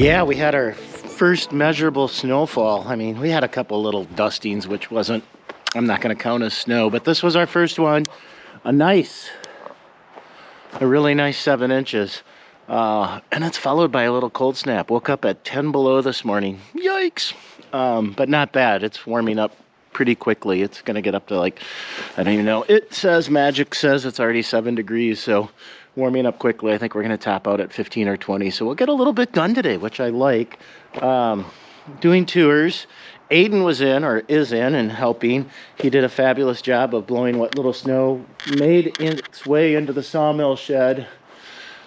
Yeah, we had our first measurable snowfall. I mean, we had a couple little dustings, which wasn't, I'm not going to count as snow, but this was our first one. A really nice 7 inches. And it's followed by a little cold snap. Woke up at 10 below this morning. Yikes. But not bad. It's warming up pretty quickly. It's going to get up to like, I don't even know. It says, Magic says it's already 7 degrees. So warming up quickly. I think we're going to top out at 15 or 20. So we'll get a little bit done today, which I like. Doing tours. Aiden was in, or is in, and helping. He did a fabulous job of blowing what little snow made its way into the sawmill shed.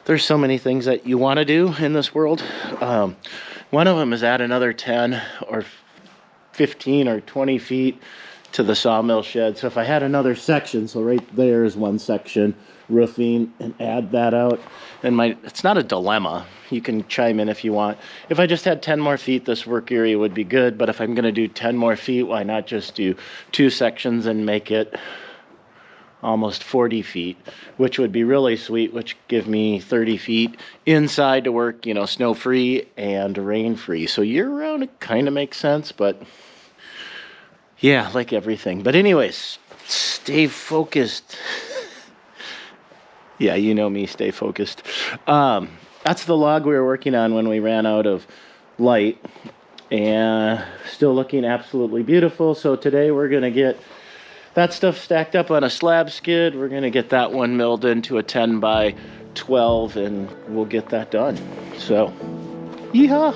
There's so many things that you want to do in this world. One of them is add another 10 or 15 or 20 feet to the sawmill shed. So if I had another section, so right there is one section, roofing, and add that out. And it's not a dilemma. You can chime in if you want. If I just had 10 more feet, this work area would be good. But if I'm going to do 10 more feet, why not just do 2 sections and make it almost 40 feet, which would be really sweet, which give me 30 feet inside to work, snow-free and rain-free. So year-round, it kind of makes sense, but yeah, like everything. But anyways, stay focused. Yeah, you know me, stay focused. That's the log we were working on when we ran out of light, and still looking absolutely beautiful. So today we're going to get that stuff stacked up on a slab skid. We're going to get that one milled into a 10 by 12, and we'll get that done. So, yeehaw!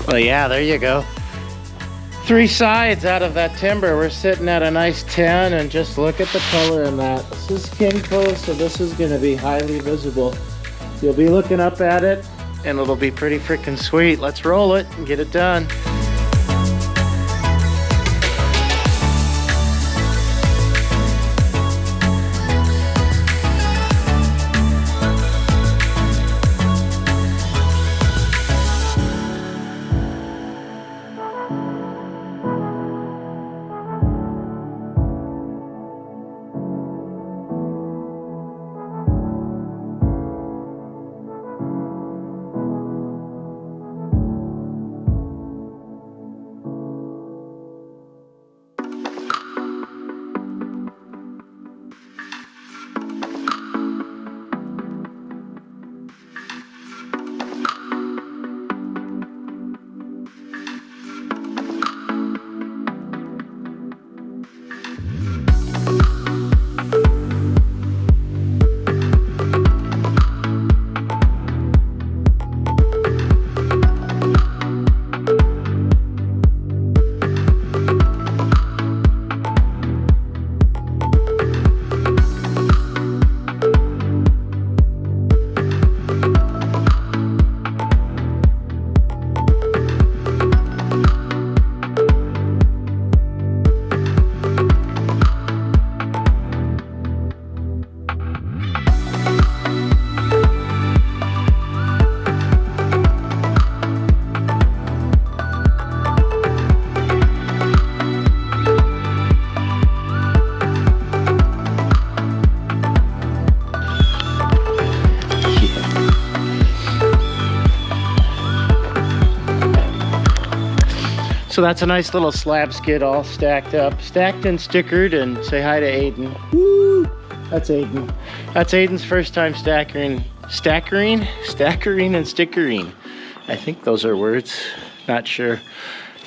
Well, yeah, there you go. 3 sides out of that timber. We're sitting at a nice 10, and just look at the color in that. This is Kinko, so this is going to be highly visible. You'll be looking up at it, and it'll be pretty freaking sweet. Let's roll it and get it done. So that's a nice little slab skid all stacked up, stacked and stickered, and say hi to Aiden. Woo! That's Aiden. That's Aiden's first time stackering and stickering. I think those are words, not sure.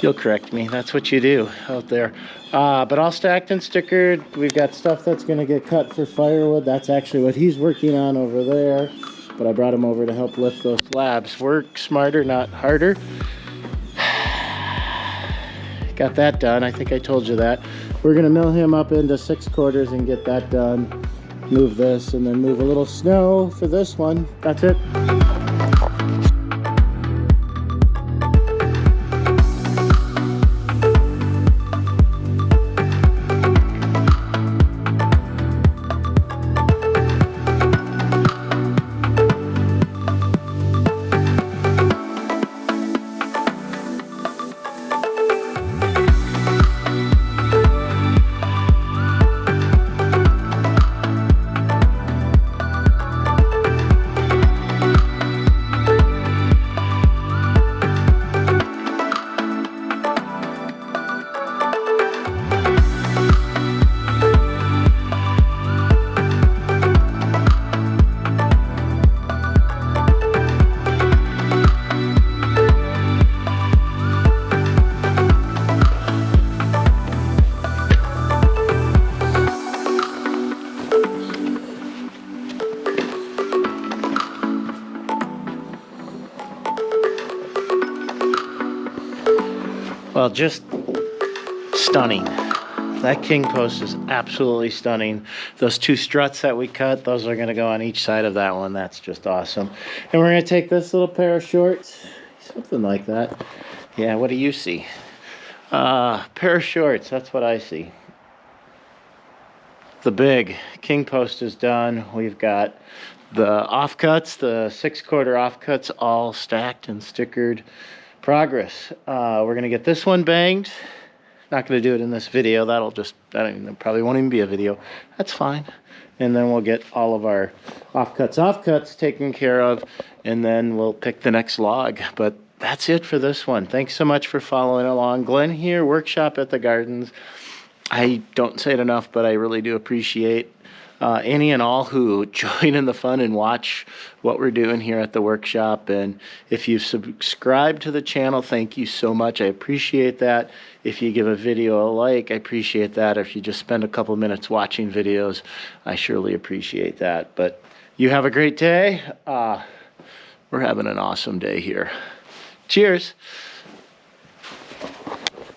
You'll correct me, that's what you do out there. But all stacked and stickered. We've got stuff that's gonna get cut for firewood. That's actually what he's working on over there. But I brought him over to help lift those slabs. Work smarter, not harder. Got that done. I think I told you that. We're gonna mill him up into 6/4 and get that done. Move this and then move a little snow for this one. That's it. Well, just stunning. That king post is absolutely stunning. Those two struts that we cut, those are gonna go on each side of that one. That's just awesome. And we're gonna take this little pair of shorts, something like that. Yeah, what do you see? Pair of shorts, that's what I see. The big king post is done. We've got the offcuts, the 6/4 offcuts, all stacked and stickered. Progress. We're gonna get this one banged. Not gonna do it in this video. That'll just, probably won't even be a video. That's fine. And then we'll get all of our offcuts taken care of, and then we'll pick the next log. But that's it for this one. Thanks so much for following along. Glenn here, Workshop at the Gardens. I don't say it enough, but I really do appreciate any and all who join in the fun and watch what we're doing here at the workshop. And if you've subscribed to the channel, thank you so much. I appreciate that. If you give a video a like, I appreciate that. If you just spend a couple minutes watching videos, I surely appreciate that. But you have a great day. We're having an awesome day here. Cheers.